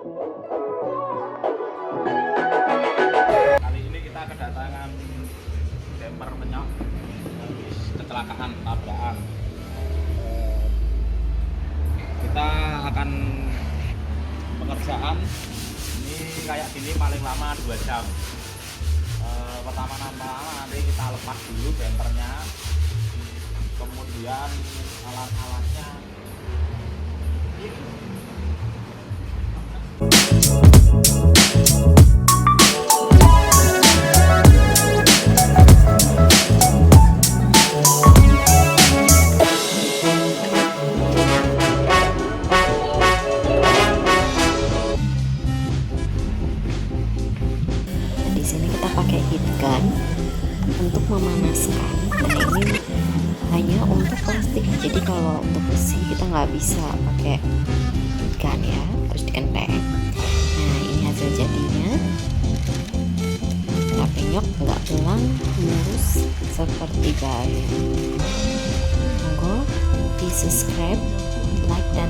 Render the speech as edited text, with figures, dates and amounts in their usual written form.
Kali ini kita kedatangan bemper penyok habis kecelakaan tabrakan. Kita akan pengerjaan ini kayak gini paling lama 2 jam. Pertama-tama nanti kita lepas dulu bempernya, kemudian alat-alatnya. Di sini kita pakai heat gun untuk memanaskan. Nah, ini hanya untuk plastik, jadi kalau untuk besi kita nggak bisa pakai heat gun ya, harus di kenteng. Nah, ini hasil jadinya. Kita penyok nggak belang, lurus seperti baru. Monggo di subscribe, like dan